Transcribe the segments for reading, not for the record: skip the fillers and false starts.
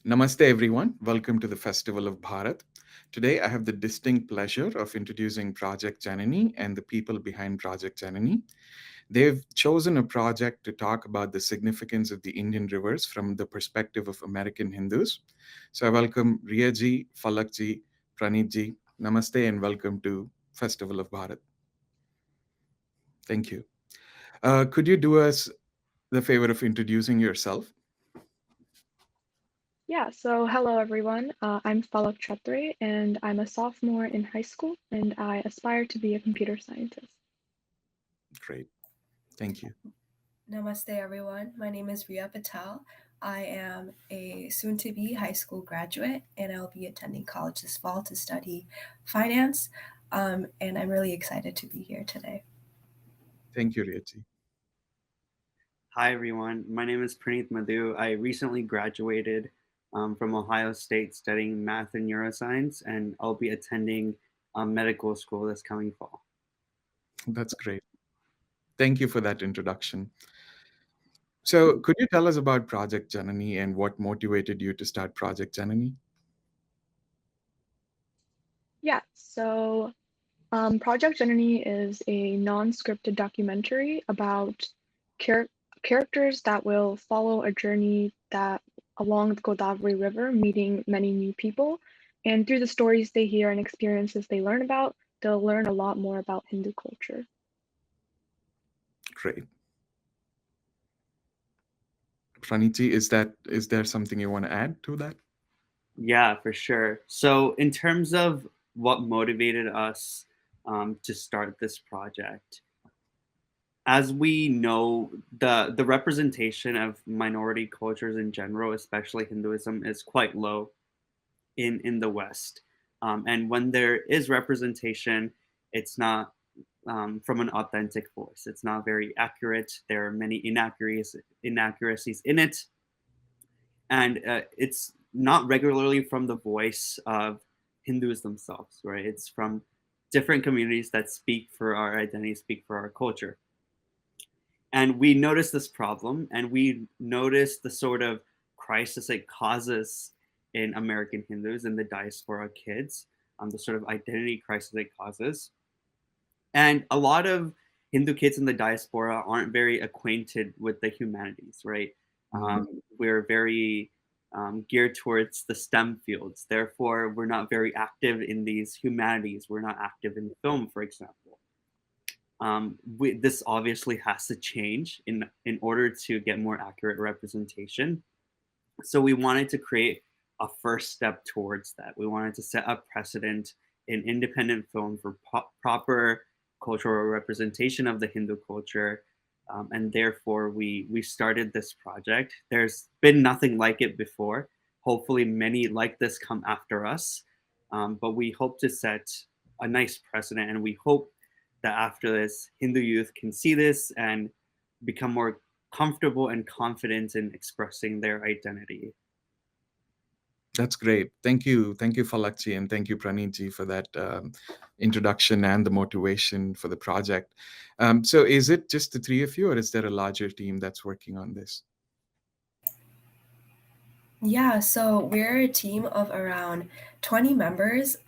Namaste, everyone. Welcome to the Festival of Bharat. Today, I have the distinct pleasure of introducing Project Janani and the people behind Project Janani. They've chosen a project to talk about the significance of the Indian rivers from the perspective of American Hindus. So, I welcome Reeya ji, Falak ji, Praneeth ji. Namaste and welcome to Festival of Bharat. Thank you. Could you do us the favor of introducing yourself? Yeah, so hello everyone. I'm Falak Chhatre and I'm a sophomore in high school and I aspire to be a computer scientist. Great. Thank you. Namaste, everyone. My name is Reeya Patel. I am a soon to be high school graduate, and I'll be attending college this fall to study finance. And I'm really excited to be here today. Thank you, Reeya ji. Hi, everyone. My name is Praneeth Madhu. I recently graduated from Ohio State studying math and neuroscience, and I'll be attending medical school this coming fall. That's great. Thank you for that introduction. So, could you tell us about Project Janani and what motivated you to start Project Janani? Yeah, so Project Janani is a non-scripted documentary about char characters that will follow a journey that along the Godavari River, meeting many new people. And through the stories they hear and experiences they learn about, they'll learn a lot more about Hindu culture. Great. Praniti, is there something you want to add to that? Yeah, for sure. So, in terms of what motivated us to start this project, as we know, the representation of minority cultures in general, especially Hinduism, is quite low in the West. And when there is representation, it's not from an authentic voice. It's not very accurate. There are many inaccuracies in it, and it's not regularly from the voice of Hindus themselves, right? It's from different communities that speak for our identity, speak for our culture. And we notice this problem, and we notice the sort of crisis it causes in American Hindus and the diaspora kids, the sort of identity crisis it causes. And a lot of Hindu kids in the diaspora aren't very acquainted with the humanities, right? Mhm. We're very geared towards the STEM fields. Therefore, we're not very active in these humanities. We're not active in film, for example. This obviously has to change in order to get more accurate representation. So we wanted to create a first step towards that. We wanted to set a precedent in independent film for proper cultural representation of the Hindu culture. And therefore, we started this project. There's been nothing like it before. Hopefully, many like this come after us. But we hope to set a nice precedent, and we hope that after this, Hindu youth can see this and become more comfortable and confident in expressing their identity. That's great. Thank you, Falakji, and thank you, Praneetji, for that introduction and the motivation for the project. So, is it just the three of you, or is there a larger team that's working on this? Yeah, so we're a team of around 20 members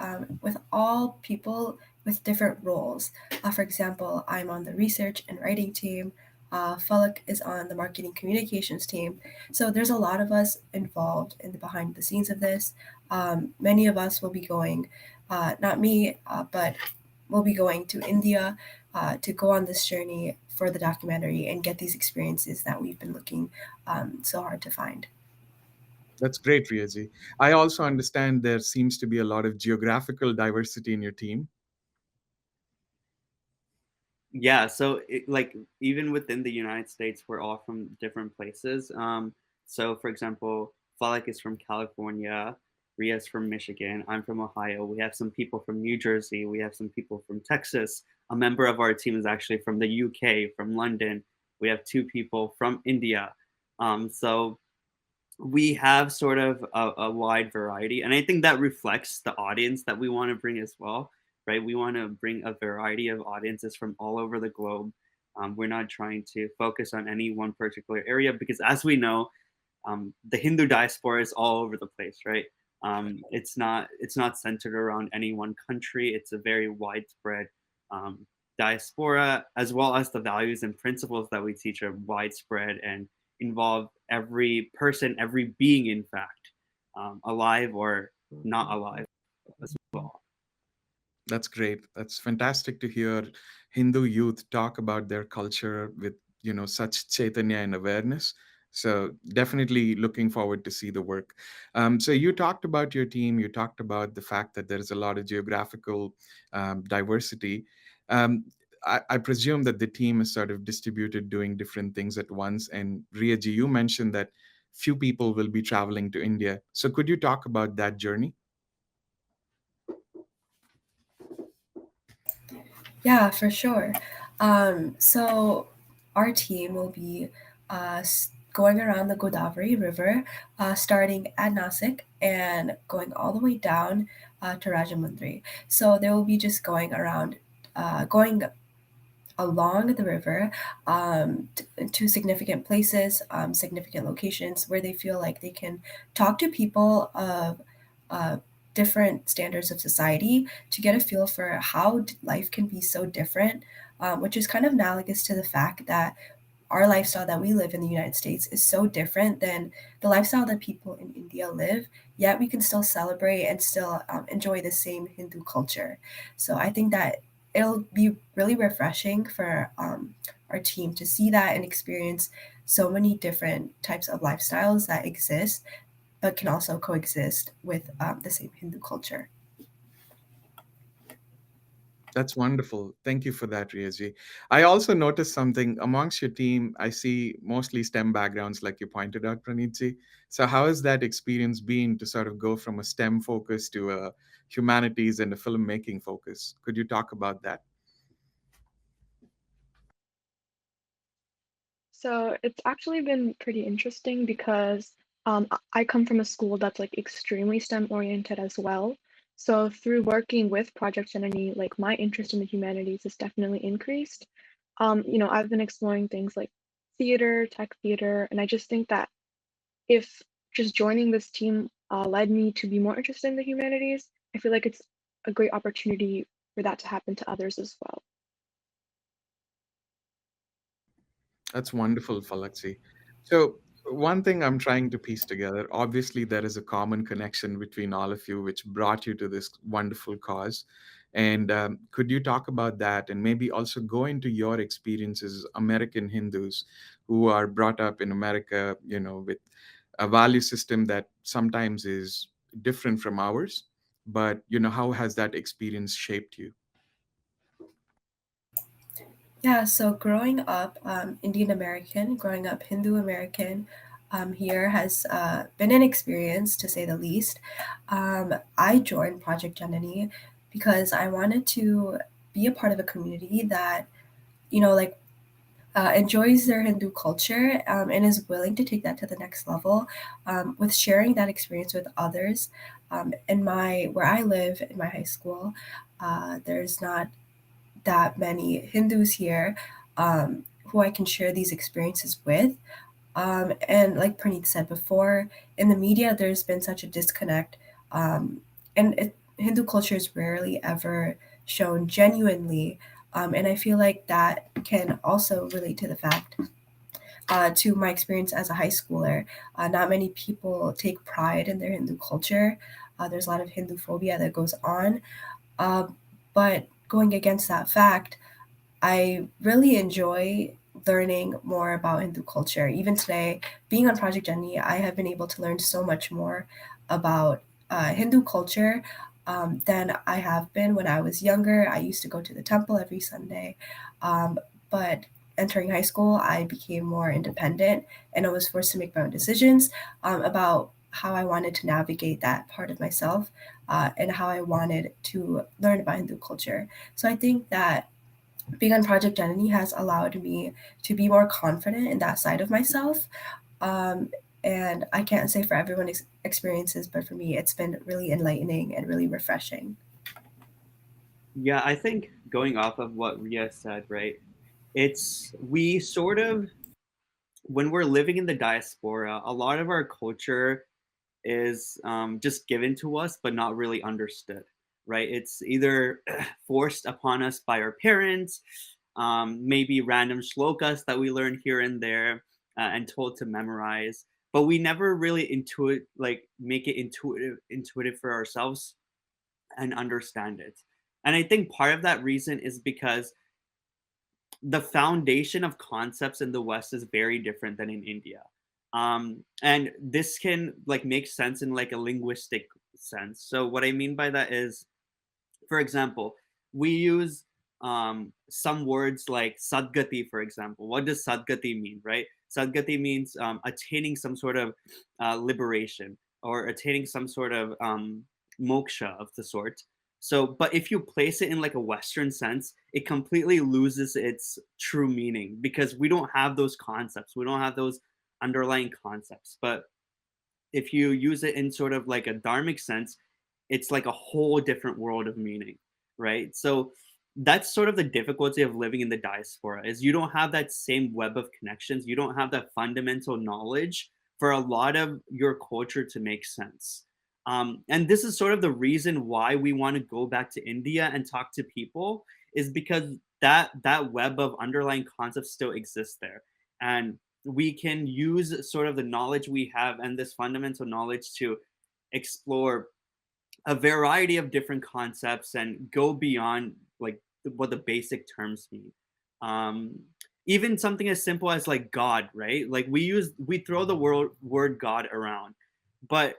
with all people with different roles. For example, I'm on the research and writing team. Falak is on the marketing communications team. So there's a lot of us involved in the behind the scenes of this. Many of us will be going, not me, but we'll be going to India to go on this journey for the documentary and get these experiences that we've been looking so hard to find. That's great, Riaji. I also understand there seems to be a lot of geographical diversity in your team. Yeah, so like even within the United States, we're all from different places. So for example, Falak is from California, Ria's from Michigan, I'm from Ohio. We have some people from New Jersey, we have some people from Texas. A member of our team is actually from the UK, from London. We have two people from India. So we have sort of a wide variety, and I think that reflects the audience that we want to bring as well, right? We want to bring a variety of audiences from all over the globe. We're not trying to focus on any one particular area because, as we know, the Hindu diaspora is all over the place, right? It's not centered around any one country. It's a very widespread diaspora, as well as the values and principles that we teach are widespread and involve every person, every being, in fact, alive or not alive as well. That's great. That's fantastic to hear Hindu youth talk about their culture with, such chaitanya and awareness. So definitely looking forward to see the work. So you talked about your team. You talked about the fact that there is a lot of geographical diversity. Um, I presume that the team is sort of distributed doing different things at once. And Riaji, you mentioned that few people will be traveling to India. So could you talk about that journey? Yeah, for sure. So our team will be going around the Godavari River, starting at Nasik and going all the way down to Rajamundry. So they will be just going around, going along the river to significant places, significant locations where they feel like they can talk to people of different standards of society to get a feel for how life can be so different, which is kind of analogous to the fact that our lifestyle that we live in the United States is so different than the lifestyle that people in India live, yet we can still celebrate and still enjoy the same Hindu culture. So I think that it'll be really refreshing for our team to see that and experience so many different types of lifestyles that exist, but can also coexist with the same Hindu culture. That's wonderful. Thank you for that, Riaji. I also noticed something amongst your team. I see mostly STEM backgrounds, like you pointed out, Praneetji. So, how has that experience been to sort of go from a STEM focus to a humanities and a filmmaking focus? Could you talk about that? So it's actually been pretty interesting because I come from a school that's like extremely STEM oriented as well. So through working with Project Janani, like my interest in the humanities has definitely increased. I've been exploring things like theater, tech theater, and I just think that if just joining this team led me to be more interested in the humanities, I feel like it's a great opportunity for that to happen to others as well. That's wonderful, Falaksi. So, one thing I'm trying to piece together, obviously, there is a common connection between all of you, which brought you to this wonderful cause. And could you talk about that and maybe also go into your experiences, American Hindus who are brought up in America, with a value system that sometimes is different from ours? But, how has that experience shaped you? Yeah, so growing up Indian American, growing up Hindu American here has been an experience to say the least. I joined Project Janani because I wanted to be a part of a community that, like enjoys their Hindu culture and is willing to take that to the next level with sharing that experience with others. Where I live in my high school, there's not that many Hindus here who I can share these experiences with. And like Praneeth said before, in the media, there's been such a disconnect, Hindu culture is rarely ever shown genuinely. And I feel like that can also relate to the fact, to my experience as a high schooler. Not many people take pride in their Hindu culture. There's a lot of Hinduphobia that goes on. Uh, but going against that fact, I really enjoy learning more about Hindu culture. Even today, being on Project Jenny, I have been able to learn so much more about Hindu culture than I have been when I was younger. I used to go to the temple every Sunday, but entering high school, I became more independent and I was forced to make my own decisions about how I wanted to navigate that part of myself and how I wanted to learn about Hindu culture. So I think that being on Project Janani has allowed me to be more confident in that side of myself. Um, and I can't say for everyone's experiences, but for me, it's been really enlightening and really refreshing. Yeah, I think going off of what Ria said, right? It's we sort of when we're living in the diaspora, a lot of our culture is just given to us, but not really understood, right? It's either forced upon us by our parents, maybe random shlokas that we learn here and there, and told to memorize, but we never really make it intuitive for ourselves and understand it. And I think part of that reason is because the foundation of concepts in the West is very different than in India. And this can like make sense in like a linguistic sense. So what I mean by that is, for example, we use some words like sadgati, for example. What does sadgati mean, right? Sadgati means attaining some sort of liberation or attaining some sort of moksha of the sort. So, but if you place it in like a Western sense, it completely loses its true meaning because we don't have those concepts. We don't have those underlying concepts. But if you use it in sort of like a dharmic sense, it's like a whole different world of meaning, right? So that's sort of the difficulty of living in the diaspora is you don't have that same web of connections. You don't have that fundamental knowledge for a lot of your culture to make sense. And this is sort of the reason why we want to go back to India and talk to people is because that web of underlying concepts still exists there. And we can use sort of the knowledge we have and this fundamental knowledge to explore a variety of different concepts and go beyond like what the basic terms mean. Um, Even something as simple as like God, right? Like we throw the word God around, but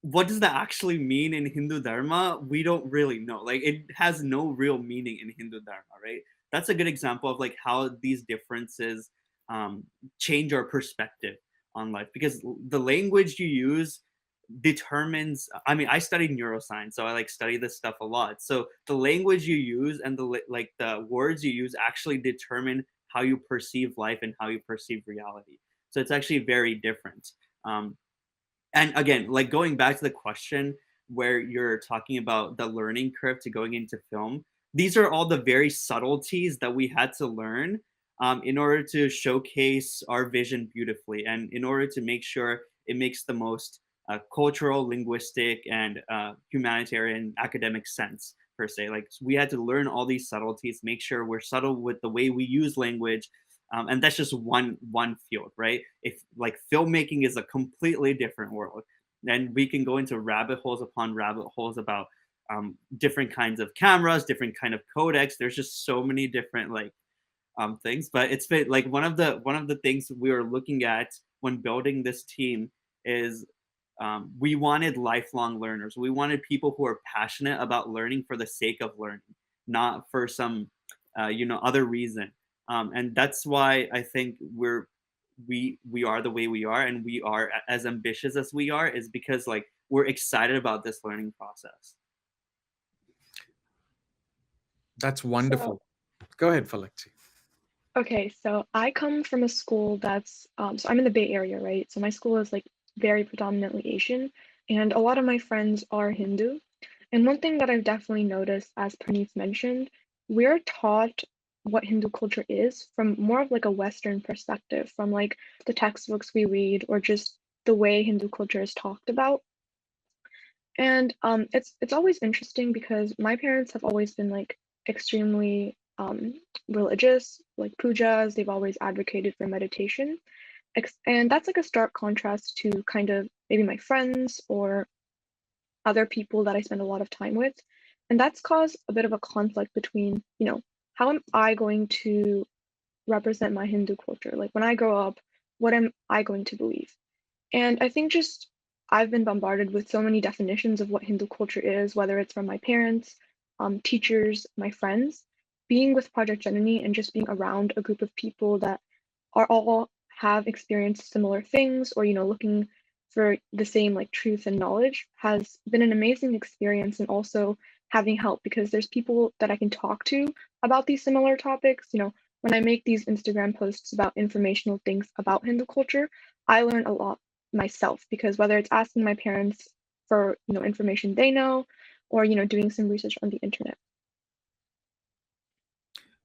what does that actually mean in Hindu Dharma? We don't really know. Like it has no real meaning in Hindu Dharma, right? That's a good example of like how these differences um, change our perspective on life because the language you use determines. I mean, I studied neuroscience, so I like study this stuff a lot. So the language you use and like the words you use actually determine how you perceive life and how you perceive reality. So it's actually very different. Um, and again, like going back to the question where you're talking about the learning curve to going into film, these are all the very subtleties that we had to learn in order to showcase our vision beautifully and in order to make sure it makes the most cultural, linguistic, and humanitarian academic sense per se. Like we had to learn all these subtleties, make sure we're subtle with the way we use language, and that's just one field, right? If like filmmaking is a completely different world, then we can go into rabbit holes upon rabbit holes about different kinds of cameras, different kind of codecs. There's just so many different like things, but it's been like one of the things we were looking at when building this team is we wanted lifelong learners. We wanted people who are passionate about learning for the sake of learning, not for some other reason. And that's why I think we are the way we are, and we are as ambitious as we are, is because like we're excited about this learning process. That's wonderful. Go ahead, Falak. Okay, so I come from a school that's so I'm in the Bay Area, right? So my school is like very predominantly Asian, and a lot of my friends are Hindu. And one thing that I've definitely noticed, as Praneeth mentioned, we're taught what Hindu culture is from more of like a Western perspective, from like the textbooks we read or just the way Hindu culture is talked about. And it's always interesting because my parents have always been like extremely religious, like pujas. They've always advocated for meditation, and that's like a stark contrast to kind of maybe my friends or other people that I spend a lot of time with. And that's caused a bit of a conflict between, how am I going to represent my Hindu culture? Like when I grow up, what am I going to believe? And I think just I've been bombarded with so many definitions of what Hindu culture is, whether it's from my parents, teachers, my friends. Being with Project Janani and just being around a group of people that are all have experienced similar things or, looking for the same like truth and knowledge has been an amazing experience, and also having help because there's people that I can talk to about these similar topics. When I make these Instagram posts about informational things about Hindu culture, I learn a lot myself because whether it's asking my parents for information they know or doing some research on the internet.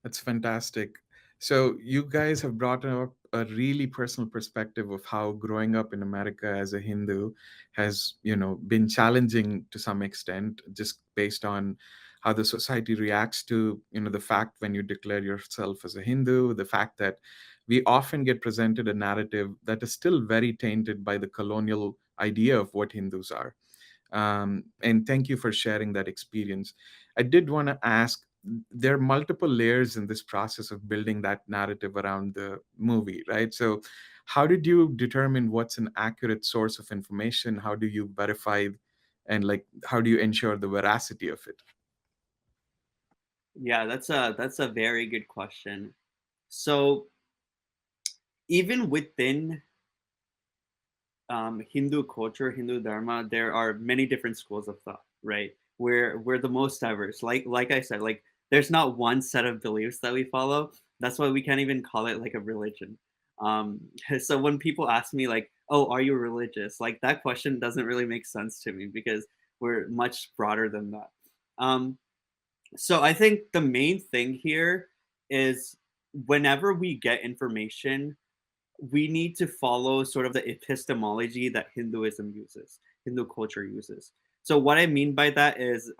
That's fantastic. So you guys have brought up a really personal perspective of how growing up in America as a Hindu has, been challenging to some extent, just based on how the society reacts to, the fact when you declare yourself as a Hindu, the fact that we often get presented a narrative that is still very tainted by the colonial idea of what Hindus are. And thank you for sharing that experience. I did want to ask, there are multiple layers in this process of building that narrative around the movie, right? So, how did you determine what's an accurate source of information? How do you verify, and like, how do you ensure the veracity of it? Yeah, that's a very good question. So even within Hindu culture, Hindu dharma, there are many different schools of thought, right? We're the most diverse. Like I said, like there's not one set of beliefs that we follow. That's why we can't even call it like a religion. Um, so when people ask me like, "Oh, are you religious?" Like that question doesn't really make sense to me because we're much broader than that. Um, so I think the main thing here is whenever we get information, we need to follow sort of the epistemology that Hinduism uses, Hindu culture uses. So what I mean by that is,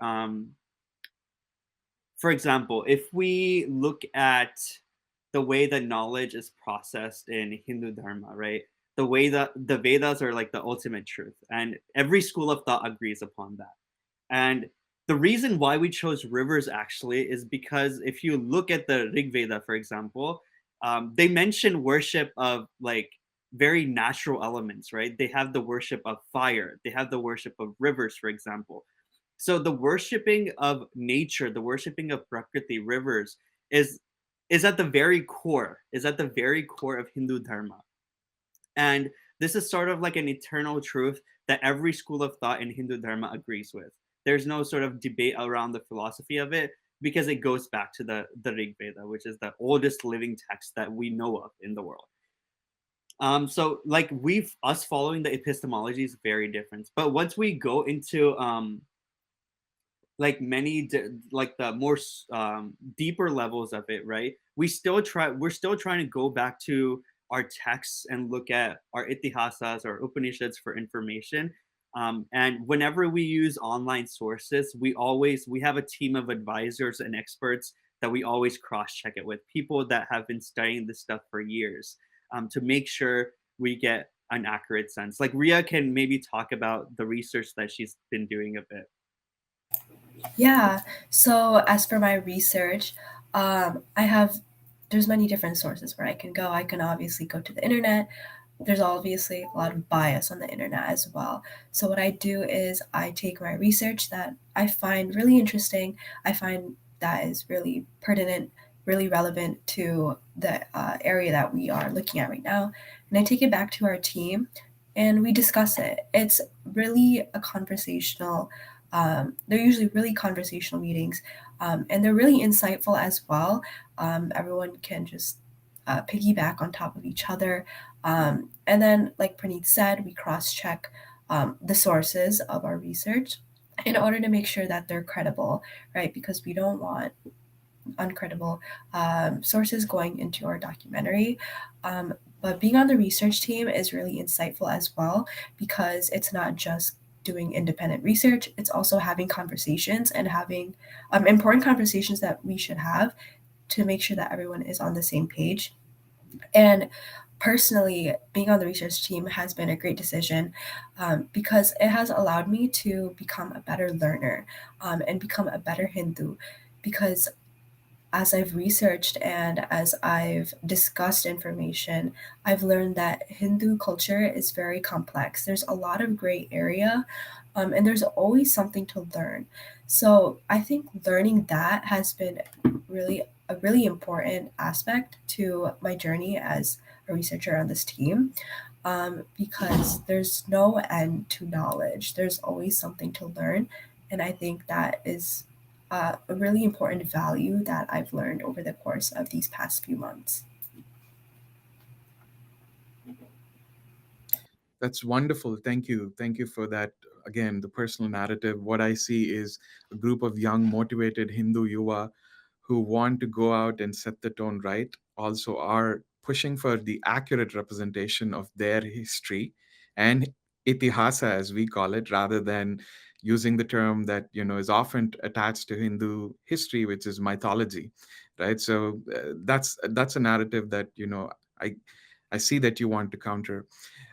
for example, if we look at the way that knowledge is processed in Hindu Dharma, right? The way that the Vedas are like the ultimate truth, and every school of thought agrees upon that. And the reason why we chose rivers actually is because if you look at the Rig Veda, for example, they mention worship of like very natural elements, right? They have the worship of fire, they have the worship of rivers, for example. So the worshiping of nature, the worshiping of Prakriti, rivers, is is at the very core, is at the very core of Hindu Dharma. And this is sort of like an eternal truth that every school of thought in Hindu Dharma agrees with. There's no sort of debate around the philosophy of it because it goes back to the Rig Veda, which is the oldest living text that we know of in the world. So like we've us following the epistemology is very different. But once we go into like like the more deeper levels of it, right, we're still trying to go back to our texts and look at our itihasas or upanishads for information. And whenever we use online sources, we have a team of advisors and experts that we always cross check it with, people that have been studying this stuff for years, to make sure we get an accurate sense. Like Reeya can maybe talk about the research that she's been doing a bit. Yeah. So as for my research, there's many different sources where I can go. I can obviously go to the internet. There's obviously a lot of bias on the internet as well. So what I do is I take my research that I find really interesting. I find that is really pertinent, really relevant to the area that we are looking at right now, and I take it back to our team and we discuss it. It's really a conversational. They're usually really conversational meetings, and they're really insightful as well. Everyone can just piggyback on top of each other. And then, like Praneeth said, we cross check the sources of our research in order to make sure that they're credible, right? Because we don't want uncredible sources going into our documentary. But being on the research team is really insightful as well because it's not just doing independent research, it's also having conversations and having important conversations that we should have to make sure that everyone is on the same page. And personally, being on the research team has been a great decision because it has allowed me to become a better learner and become a better Hindu. Because as I've researched and as I've discussed information, I've learned that Hindu culture is very complex. There's a lot of gray area, and there's always something to learn. So I think learning that has been really a really important aspect to my journey as a researcher on this team. Because there's no end to knowledge. There's always something to learn. And I think that is a really important value that I've learned over the course of these past few months. That's wonderful. Thank you. Thank you for that. Again, the personal narrative. What I see is a group of young, motivated Hindu yuva who want to go out and set the tone right, also are pushing for the accurate representation of their history and itihasa, as we call it, rather than using the term that is often attached to Hindu history, which is mythology, right? So that's a narrative that I I see that you want to counter.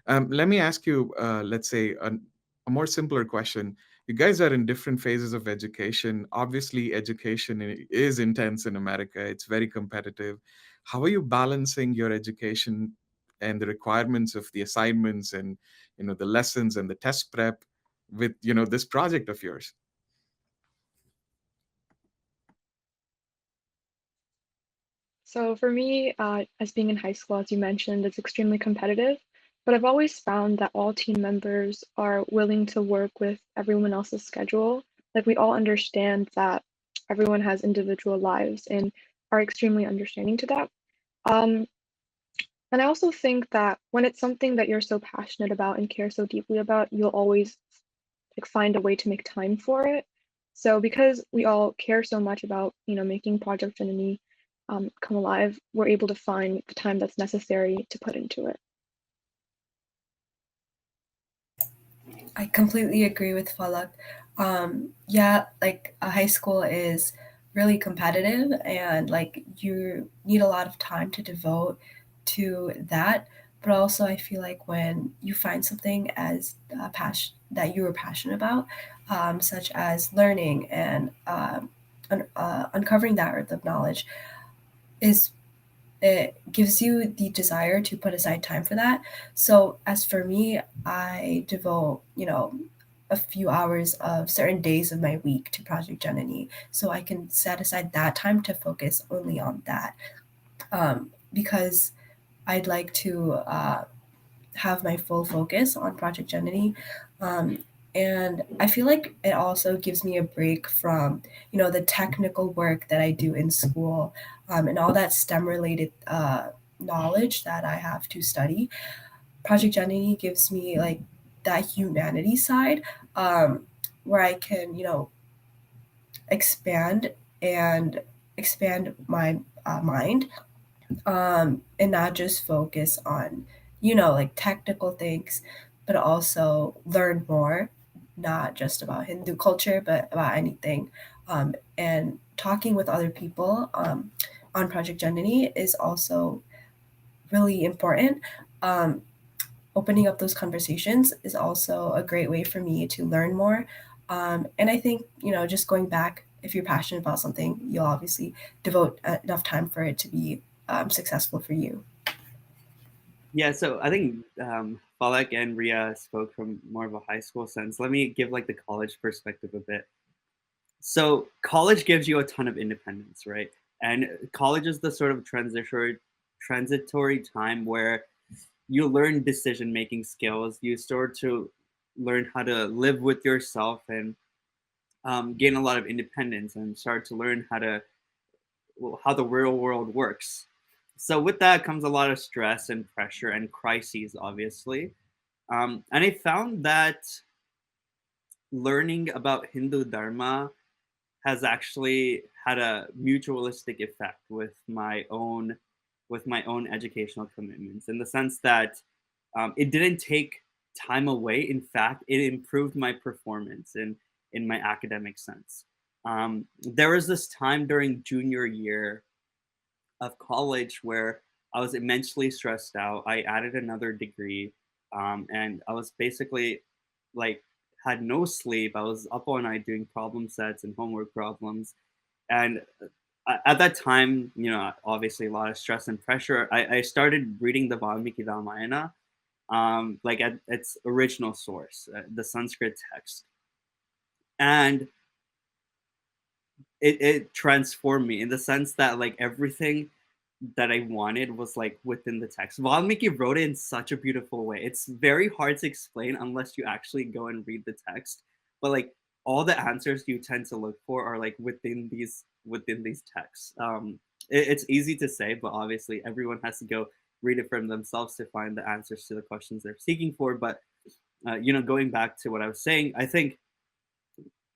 Let me ask you, let's say, a more simpler question. You guys are in different phases of education. Obviously, education is intense in America. It's very competitive. How are you balancing your education and the requirements of the assignments and the lessons and the test prep with this project of yours? So for me, as being in high school, as you mentioned, it's extremely competitive, but I've always found that all team members are willing to work with everyone else's schedule. Like we all understand that everyone has individual lives and are extremely understanding to that. Um, and I also think that when it's something that you're so passionate about and care so deeply about, you'll always like find a way to make time for it. So because we all care so much about, making Project Janani come alive, we're able to find the time that's necessary to put into it. I completely agree with Falak. Yeah, like a high school is really competitive, and like you need a lot of time to devote to that. But also, I feel like when you find something as passion that you were passionate about, such as learning and uncovering that earth of knowledge, is it gives you the desire to put aside time for that. So as for me, I devote, a few hours of certain days of my week to Project Janani, so I can set aside that time to focus only on that, because I'd like to have my full focus on Project Janani. And I feel like it also gives me a break from, the technical work that I do in school, and all that STEM related knowledge that I have to study. Project Janani gives me like that humanity side, where I can, expand and expand my mind, and not just focus on, like technical things, but also learn more, not just about Hindu culture, but about anything. And talking with other people on Project Janani is also really important. Um, Opening up those conversations is also a great way for me to learn more. And I think, just going back, if you're passionate about something, you'll obviously devote enough time for it to be successful for you. Yeah, so I think Falak and Reeya spoke from more of a high school sense. Let me give like the college perspective a bit. So college gives you a ton of independence, right? And college is the sort of transitory time where you learn decision making skills. You start to learn how to live with yourself and gain a lot of independence and start to learn how the real world works. So with that comes a lot of stress and pressure and crises, obviously. And I found that learning about Hindu Dharma has actually had a mutualistic effect with my own educational commitments, in the sense that it didn't take time away. In fact, it improved my performance in my academic sense. There was this time during junior year of college where I was immensely stressed out. I added another degree, and I was basically like had no sleep. I was up all night doing problem sets and homework problems, and at that time, obviously a lot of stress and pressure. I started reading the Valmiki Ramayana, like at its original source, the Sanskrit text, and it transformed me in the sense that like everything that I wanted was like within the text. Valmiki wrote it in such a beautiful way. It's very hard to explain unless you actually go and read the text. But like all the answers you tend to look for are like within these texts. It's easy to say, but obviously everyone has to go read it for themselves to find the answers to the questions they're seeking for. But going back to what I was saying, I think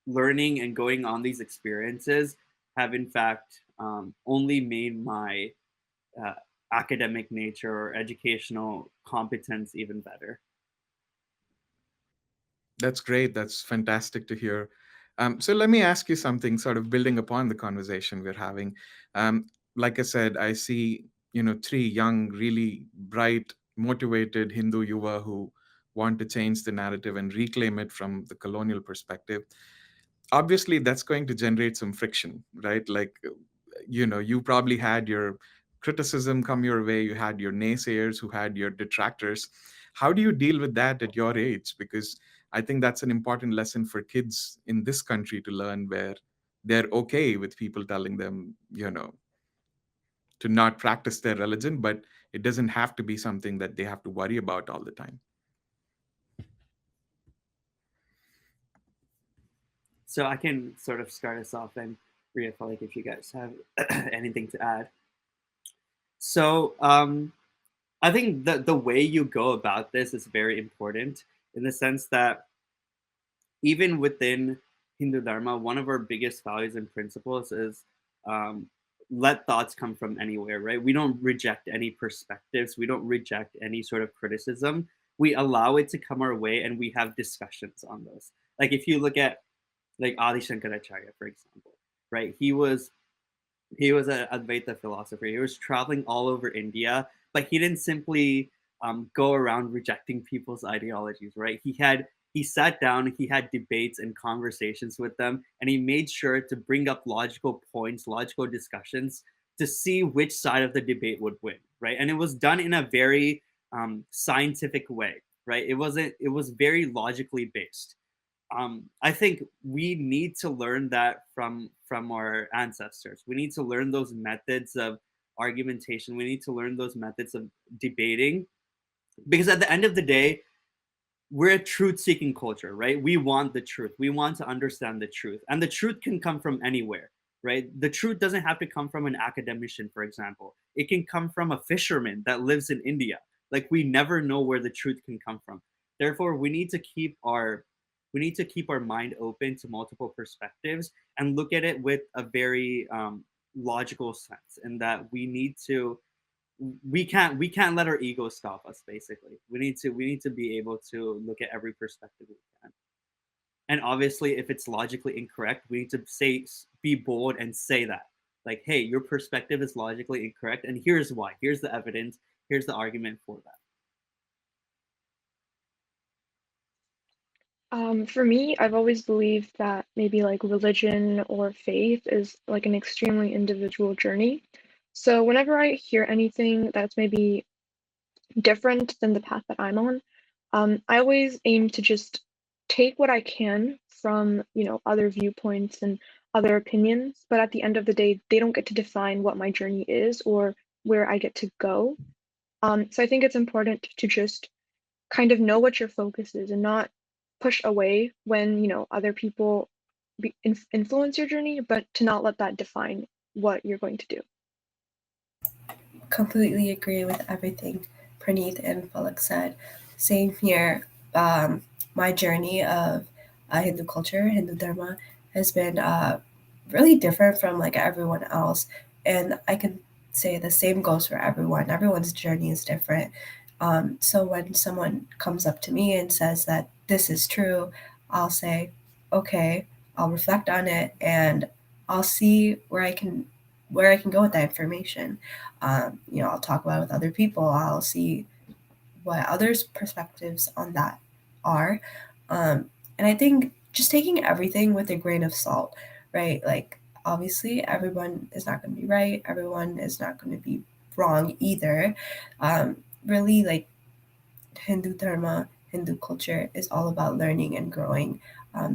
learning and going on these experiences have in fact only made my uh, academic nature or educational competence even better. That's great. That's fantastic to hear. So let me ask you something, sort of building upon the conversation we're having. Um, like I said, I see, three young, really bright, motivated Hindu yuva who want to change the narrative and reclaim it from the colonial perspective. Obviously, that's going to generate some friction, right? Like, you probably had your criticism come your way, you had your naysayers who had your detractors. How do you deal with that at your age? Because I think that's an important lesson for kids in this country to learn, where they're okay with people telling them, to not practice their religion, but it doesn't have to be something that they have to worry about all the time. So I can sort of start us off, and Reeya, Falak, if you guys have anything to add. So I think the way you go about this is very important, in the sense that even within Hindu Dharma, one of our biggest values and principles is um, let thoughts come from anywhere, right? We don't reject any perspectives, we don't reject any sort of criticism. We allow it to come our way, and we have discussions on those. Like if you look at like Adi Shankaracharya, for example, right? He was an Advaita philosopher. He was traveling all over India, but he didn't simply go around rejecting people's ideologies, right? He sat down, he had debates and conversations with them, and he made sure to bring up logical points, logical discussions to see which side of the debate would win, right? And it was done in a very scientific way, right? It was very logically based. I think we need to learn that from our ancestors. We need to learn those methods of argumentation. We need to learn those methods of debating, because at the end of the day, we're a truth-seeking culture, right? We want the truth. We want to understand the truth, and the truth can come from anywhere, right? The truth doesn't have to come from an academician, for example. It can come from a fisherman that lives in India. Like we never know where the truth can come from. Therefore, we need to keep our mind open to multiple perspectives and look at it with a very logical sense, and that we can't let our ego stop us. Basically, we need to be able to look at every perspective we can. And obviously, if it's logically incorrect, we need to be bold and say that, like, hey, your perspective is logically incorrect, and here's why. Here's the evidence. Here's the argument for that. For me, I've always believed that maybe like religion or faith is like an extremely individual journey. So whenever I hear anything that's maybe different than the path that I'm on, I always aim to just take what I can from, other viewpoints and other opinions. But at the end of the day, they don't get to define what my journey is or where I get to go. So I think it's important to just kind of know what your focus is and not push away when, other people influence your journey, but to not let that define what you're going to do. Completely agree with everything Praneeth and Falak said. Same here. My journey of Hindu culture, Hindu Dharma, has been really different from like everyone else. And I can say the same goes for everyone. Everyone's journey is different. So when someone comes up to me and says that this is true, I'll say, okay, I'll reflect on it and I'll see where I can go with that information. I'll talk about it with other people. I'll see what others' perspectives on that are. And I think just taking everything with a grain of salt, right? Like, obviously, everyone is not going to be right. Everyone is not going to be wrong either. Really, like, Hindu Dharma, Hindu culture is all about learning and growing.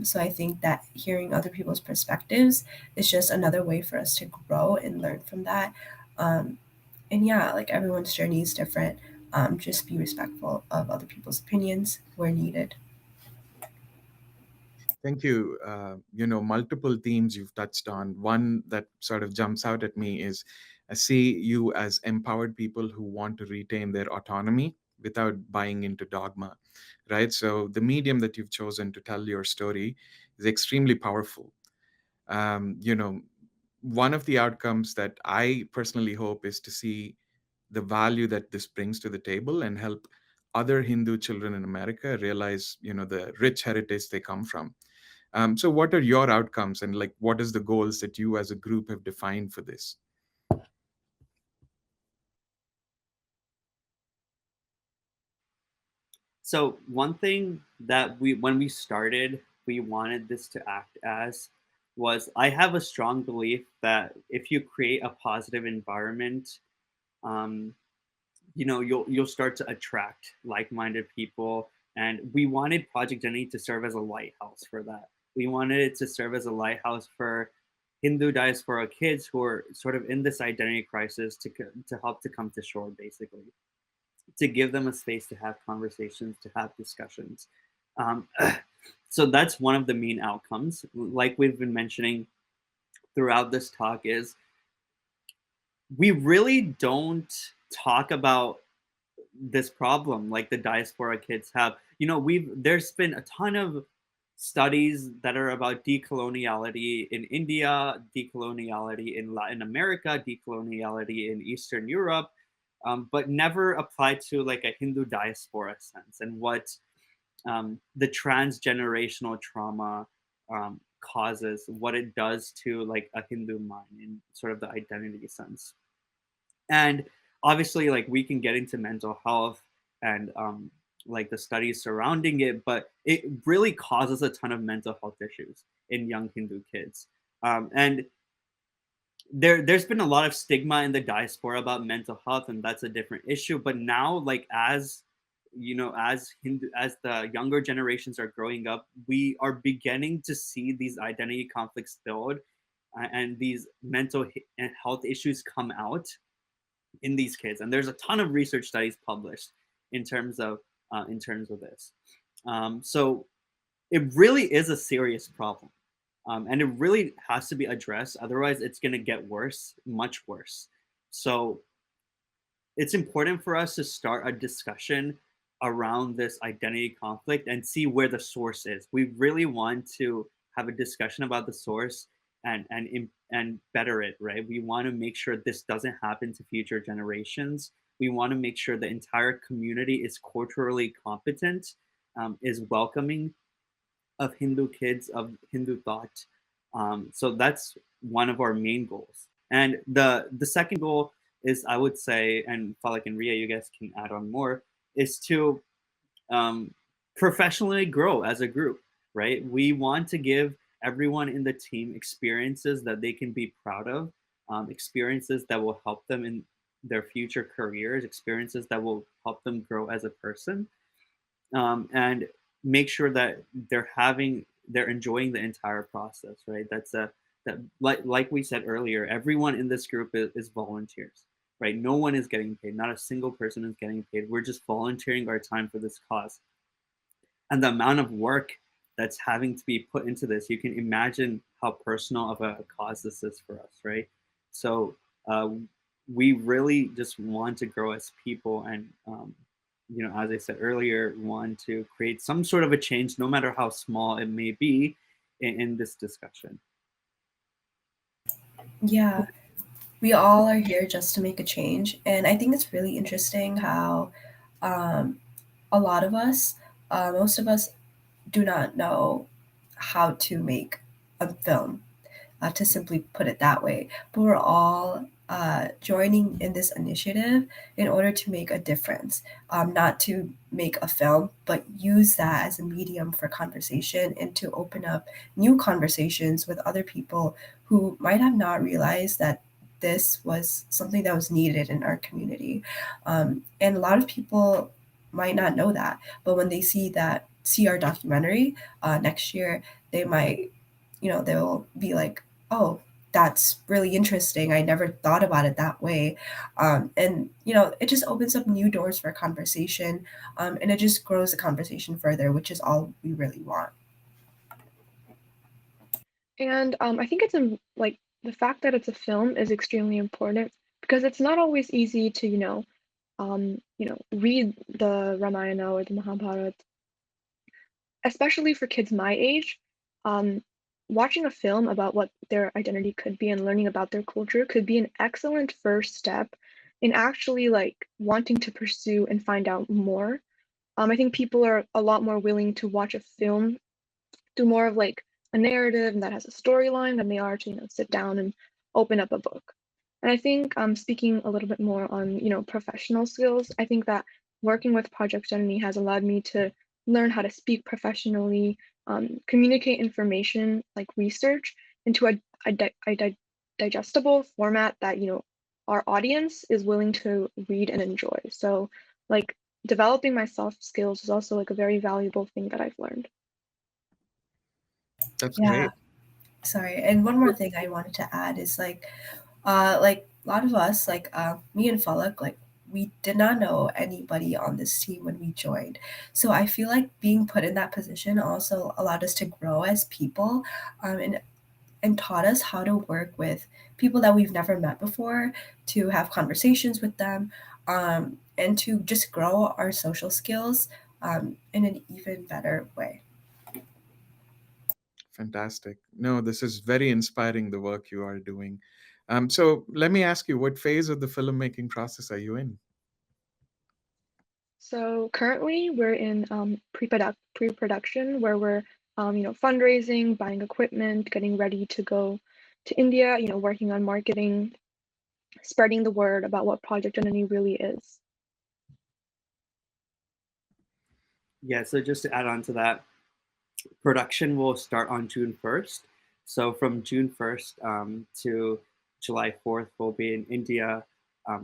So I think that hearing other people's perspectives is just another way for us to grow and learn from that. And yeah, like everyone's journey is different. Just be respectful of other people's opinions where needed. Thank you. Multiple themes you've touched on. One that sort of jumps out at me is I see you as empowered people who want to retain their autonomy without buying into dogma, right? So the medium that you've chosen to tell your story is extremely powerful. Um, you know, One of the outcomes that I personally hope is to see the value that this brings to the table and help other Hindu children in America realize, the rich heritage they come from. So what are your outcomes, and like what is the goals that you as a group have defined for this? So one thing that when we started, we wanted this to act as was, I have a strong belief that if you create a positive environment, um, you'll start to attract like-minded people. And we wanted Project Janani to serve as a lighthouse for that. We wanted it to serve as a lighthouse for Hindu diaspora kids who are sort of in this identity crisis to help to come to shore, basically, to give them a space to have conversations, to have discussions. Um, so that's one of the main outcomes. Like we've been mentioning throughout this talk, is we really don't talk about this problem like the diaspora kids have. There's been a ton of studies that are about decoloniality in India, decoloniality in Latin America, decoloniality in Eastern Europe, but never applied to like a Hindu diaspora sense, and what the transgenerational trauma causes, what it does to like a Hindu mind in sort of the identity sense. And obviously, like, we can get into mental health and like the studies surrounding it, but it really causes a ton of mental health issues in young Hindu kids. And there's been a lot of stigma in the diaspora about mental health, and that's a different issue. But now, like, as as the younger generations are growing up, we are beginning to see these identity conflicts build, and these mental and health issues come out in these kids. And there's a ton of research studies published in terms of this. So it really is a serious problem. And it really has to be addressed. Otherwise, it's going to get worse, much worse. So it's important for us to start a discussion around this identity conflict and see where the source is. We really want to have a discussion about the source and better it, right? We want to make sure this doesn't happen to future generations. We want to make sure the entire community is culturally competent, is welcoming of Hindu kids, of Hindu thought. So that's one of our main goals. And the second goal is, I would say, and Falak and Reeya, you guys can add on more, is to professionally grow as a group, right? We want to give everyone in the team experiences that they can be proud of, experiences that will help them in their future careers, experiences that will help them grow as a person, and make sure that they're enjoying the entire process, right? Like we said earlier, everyone in this group is volunteers, right? No one is getting paid. Not a single person is getting paid. We're just volunteering our time for this cause. And the amount of work that's having to be put into this, you can imagine how personal of a cause this is for us, right? So we really just want to grow as people, and as I said earlier, want to create some sort of a change, no matter how small it may be, in this discussion. Yeah, we all are here just to make a change. And I think it's really interesting how a lot of us, most of us, do not know how to make a film, to simply put it that way. But we're all joining in this initiative in order to make a difference, not to make a film, but use that as a medium for conversation and to open up new conversations with other people who might have not realized that this was something that was needed in our community. And a lot of people might not know that, but when they see our documentary next year, they might, they'll be like, oh, that's really interesting. I never thought about it that way. And, it just opens up new doors for conversation, and it just grows the conversation further, which is all we really want. And I think like the fact that it's a film is extremely important, because it's not always easy to, read the Ramayana or the Mahabharata, especially for kids my age. Watching a film about what their identity could be and learning about their culture could be an excellent first step in actually like wanting to pursue and find out more. I think people are a lot more willing to watch a film through more of like a narrative and that has a storyline than they are to, sit down and open up a book. And I think speaking a little bit more on, professional skills, I think that working with Project Janani has allowed me to learn how to speak professionally, communicate information like research into a digestible format that, our audience is willing to read and enjoy. So like developing my soft skills is also like a very valuable thing that I've learned. That's Yeah, great. sorry. And one more thing I wanted to add is like a lot of us, like me and Falak, like we did not know anybody on this team when we joined. So I feel like being put in that position also allowed us to grow as people, and taught us how to work with people that we've never met before, to have conversations with them, and to just grow our social skills in an even better way. Fantastic. No, this is very inspiring, the work you are doing. So let me ask you, what phase of the filmmaking process are you in? So currently we're in pre-production where we're fundraising, buying equipment, getting ready to go to India, working on marketing, spreading the word about what Project Janani really is. Yeah, so just to add on to that, production will start on June 1st. So from June 1st to July 4th, we'll be in India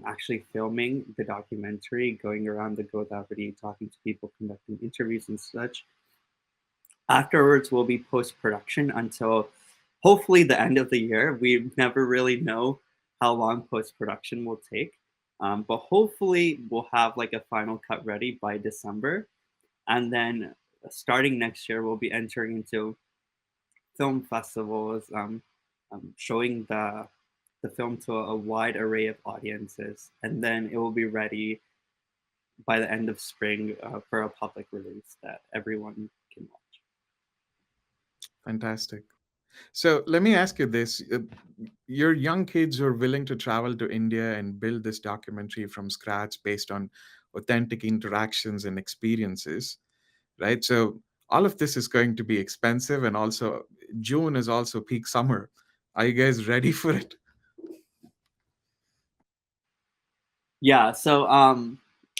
actually filming the documentary, going around the Godavari, talking to people, conducting interviews and such. Afterwards, we'll be post-production until hopefully the end of the year. We never really know how long post-production will take. But hopefully we'll have like a final cut ready by December. And then starting next year, we'll be entering into film festivals, showing the film to a wide array of audiences, and then it will be ready by the end of spring for a public release that everyone can watch. Fantastic. So let me ask you this. Your young kids who are willing to travel to India and build this documentary from scratch based on authentic interactions and experiences, right? So all of this is going to be expensive, and also June is also peak summer. Are you guys ready for it? Yeah. So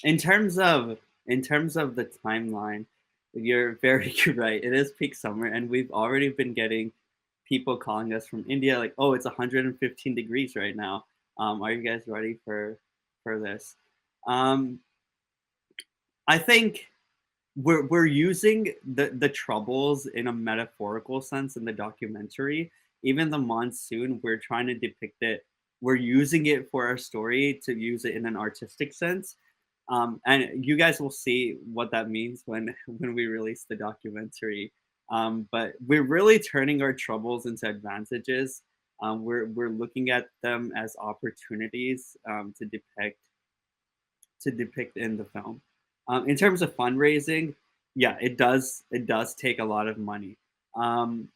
in terms of the timeline, you're very right. It is peak summer, and we've already been getting people calling us from India like, "Oh, it's 115 degrees right now. Are you guys ready for this?" Um, I think we're using the troubles in a metaphorical sense in the documentary. Even the monsoon, we're trying to depict it. We're using it for our story to use it in an artistic sense. And you guys will see what that means when we release the documentary. But we're really turning our troubles into advantages. We're looking at them as opportunities to depict in the film. In terms of fundraising, yeah, it does take a lot of money. And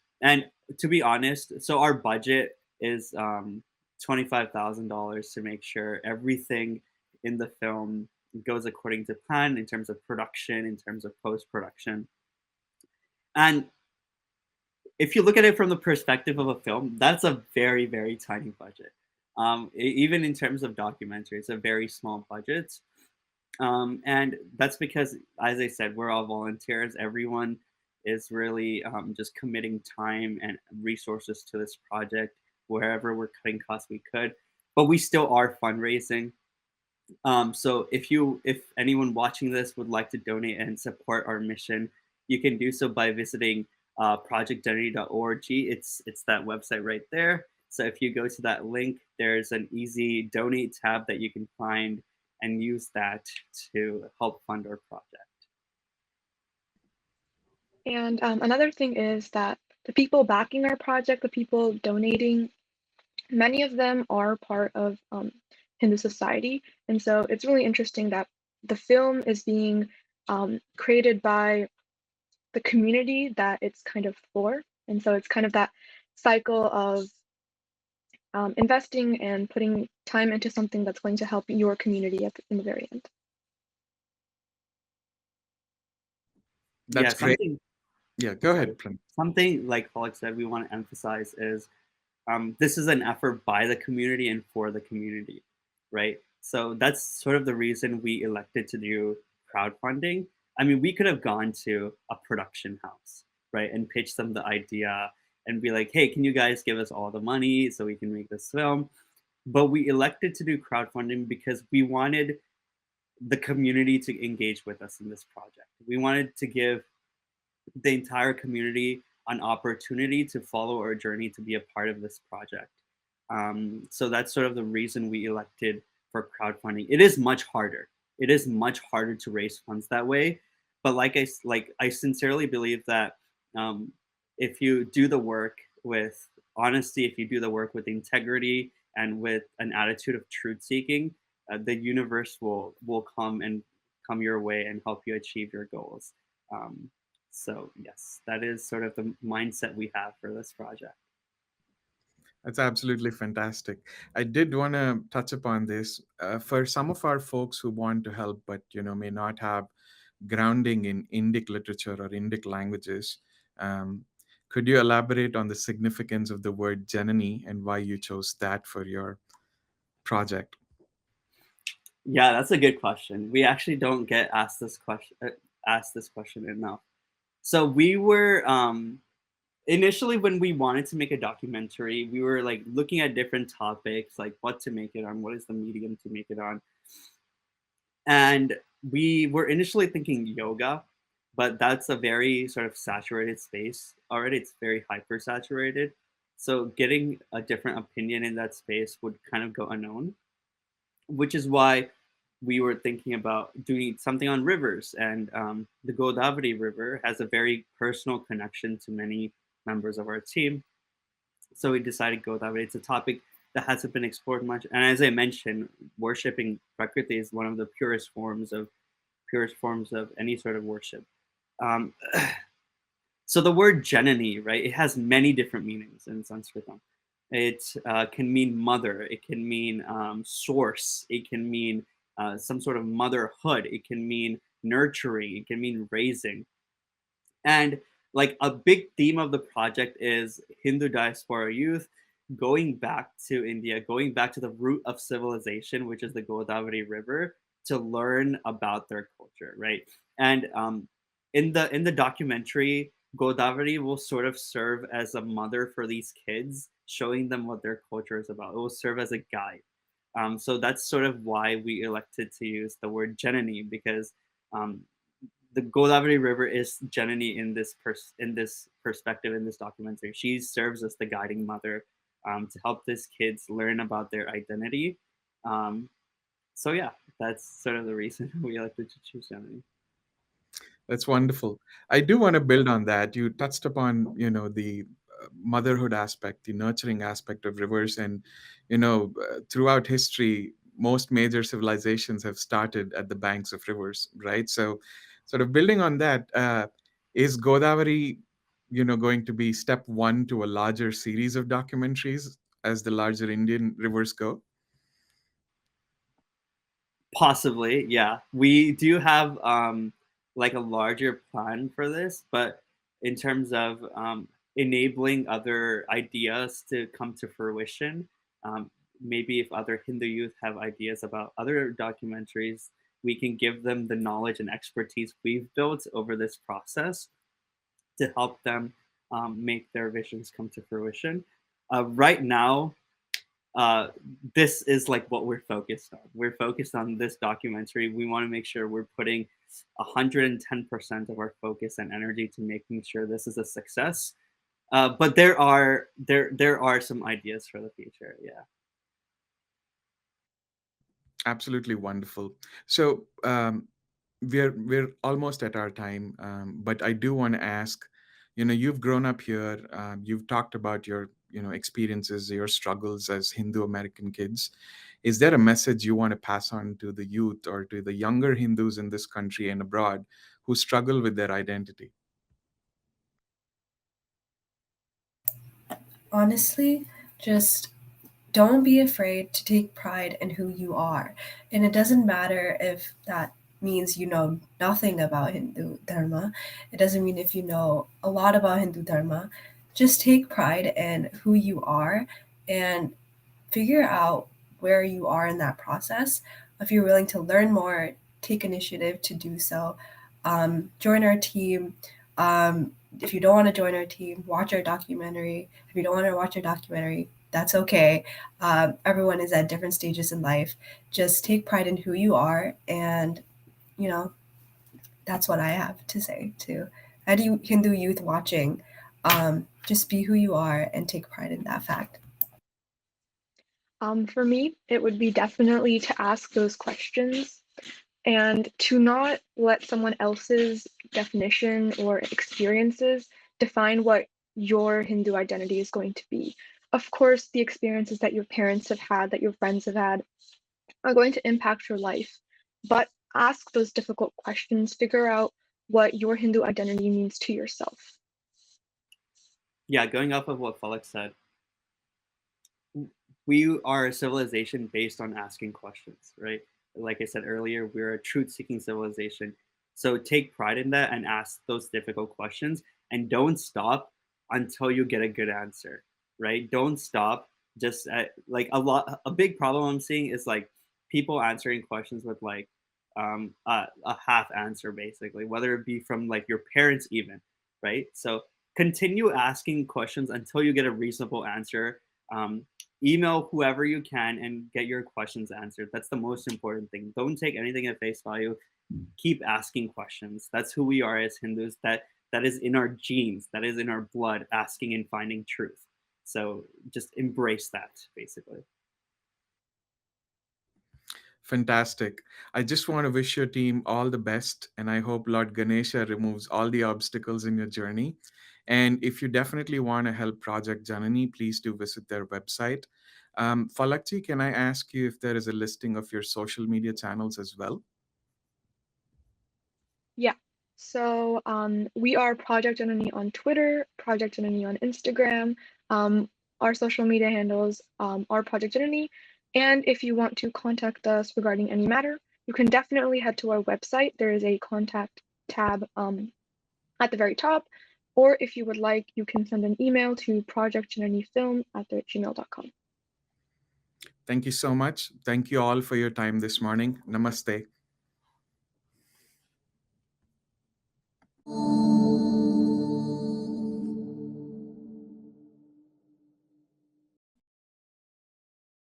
to be honest, so our budget is $25,000 to make sure everything in the film goes according to plan in terms of production, in terms of post production. And if you look at it from the perspective of a film, that's a very, very tiny budget. Even in terms of documentary, it's a very small budget. And that's because, as I said, we're all volunteers. Everyone is really just committing time and resources to this project wherever we're cutting costs we could. But we still are fundraising. So if anyone watching this would like to donate and support our mission, you can do so by visiting projectgenity.org. It's that website right there. So if you go to that link, there's an easy donate tab that you can find and use that to help fund our project. And another thing is that the people backing our project, the people donating, many of them are part of Hindu society. And so it's really interesting that the film is being created by the community that it's kind of for. And so it's kind of that cycle of investing and putting time into something that's going to help your community in the very end. That's Yeah, great. something Yeah, go sorry, ahead, Plum. something like Falak said, we want to emphasize is this is an effort by the community and for the community, right? So that's sort of the reason we elected to do crowdfunding. I mean, we could have gone to a production house, right, and pitched them the idea and be like, hey, can you guys give us all the money so we can make this film? But we elected to do crowdfunding because we wanted the community to engage with us in this project. We wanted to give the entire community an opportunity to follow our journey to be a part of this project. So that's sort of the reason we elected for crowdfunding. It is much harder. It is much harder to raise funds that way. But I sincerely believe that um, if you do the work with honesty, if you do the work with integrity and with an attitude of truth seeking, the universe will come your way and help you achieve your goals. Um, so yes, that is sort of the mindset we have for this project. That's absolutely fantastic. I did want to touch upon this for some of our folks who want to help, but may not have grounding in Indic literature or Indic languages. Um, could you elaborate on the significance of the word Janani and why you chose that for your project? Yeah, that's a good question. We actually don't get asked this question enough. So we were initially when we wanted to make a documentary, we were like looking at different topics, like what to make it on, what is the medium to make it on. And we were initially thinking yoga, but that's a very sort of saturated space already. It's very hyper saturated. So getting a different opinion in that space would kind of go unknown, which is why we were thinking about doing something on rivers. And the Godavari River has a very personal connection to many members of our team. So we decided Godavari. It's a topic that hasn't been explored much. And as I mentioned, worshiping Prakriti is one of the purest forms of any sort of worship. Um, so the word Janani, right? It has many different meanings in Sanskrit. It can mean mother. It can mean source. It can mean some sort of motherhood. It can mean nurturing. It can mean raising. And like a big theme of the project is Hindu diaspora youth going back to India, going back to the root of civilization, which is the Godavari River, to learn about their culture, right? And in the documentary, Godavari will sort of serve as a mother for these kids, showing them what their culture is about. It will serve as a guide. So that's sort of why we elected to use the word Janani, because um, the Godavari River is Janani in this perspective in this documentary. She serves as the guiding mother to help these kids learn about their identity. Um, so yeah, that's sort of the reason we elected to choose Janani. That's wonderful. I do want to build on that. You touched upon, the motherhood aspect, the nurturing aspect of rivers, and throughout history, most major civilizations have started at the banks of rivers, right? So, sort of building on that, is Godavari, going to be step one to a larger series of documentaries as the larger Indian rivers go? Possibly, yeah. We do have like a larger plan for this, but in terms of enabling other ideas to come to fruition, um, maybe if other Hindu youth have ideas about other documentaries, we can give them the knowledge and expertise we've built over this process to help them make their visions come to fruition. Right now, uh, this is like what we're focused on. We're focused on this documentary. We want to make sure we're putting 110% of our focus and energy to making sure this is a success. But there are some ideas for the future. Yeah. Absolutely wonderful. So, we're almost at our time, but I do want to ask, you've grown up here, you've talked about your experiences, your struggles as Hindu American kids. Is there a message you want to pass on to the youth or to the younger Hindus in this country and abroad who struggle with their identity? Honestly, just don't be afraid to take pride in who you are. And it doesn't matter if that means you know nothing about Hindu Dharma. It doesn't mean if you know a lot about Hindu Dharma. Just take pride in who you are and figure out where you are in that process. If you're willing to learn more, take initiative to do so. Join our team. If you don't want to join our team, watch our documentary. If you don't want to watch our documentary, that's okay. Everyone is at different stages in life. Just take pride in who you are, and that's what I have to say to Hindu youth watching. Just be who you are and take pride in that fact. For me, it would be definitely to ask those questions and to not let someone else's definition or experiences define what your Hindu identity is going to be. Of course, the experiences that your parents have had, that your friends have had, are going to impact your life, but ask those difficult questions, figure out what your Hindu identity means to yourself. Yeah, going off of what Falak said, we are a civilization based on asking questions, right? Like I said earlier, we're a truth-seeking civilization. So take pride in that and ask those difficult questions, and don't stop until you get a good answer, right? Don't stop. Just like a big problem I'm seeing is like people answering questions with like a half answer, basically, whether it be from like your parents even, right? So continue asking questions until you get a reasonable answer. Email whoever you can and get your questions answered. That's the most important thing. Don't take anything at face value. Keep asking questions. That's who we are as Hindus. That is in our genes. That is in our blood, asking and finding truth. So just embrace that, basically. Fantastic. I just want to wish your team all the best, and I hope Lord Ganesha removes all the obstacles in your journey. And if you definitely want to help Project Janani, please do visit their website. Falakji, can I ask you if there is a listing of your social media channels as well? Yeah. So we are Project Janani on Twitter, Project Janani on Instagram. Our social media handles are Project Janani. And if you want to contact us regarding any matter, you can definitely head to our website. There is a contact tab at the very top. Or if you would like, you can send an email to projectjananifilm@gmail.com. Thank you so much. Thank you all for your time this morning. Namaste.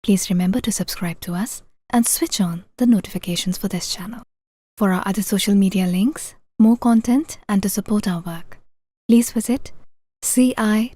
Please remember to subscribe to us and switch on the notifications for this channel. For our other social media links, more content, and to support our work, please visit citti.net.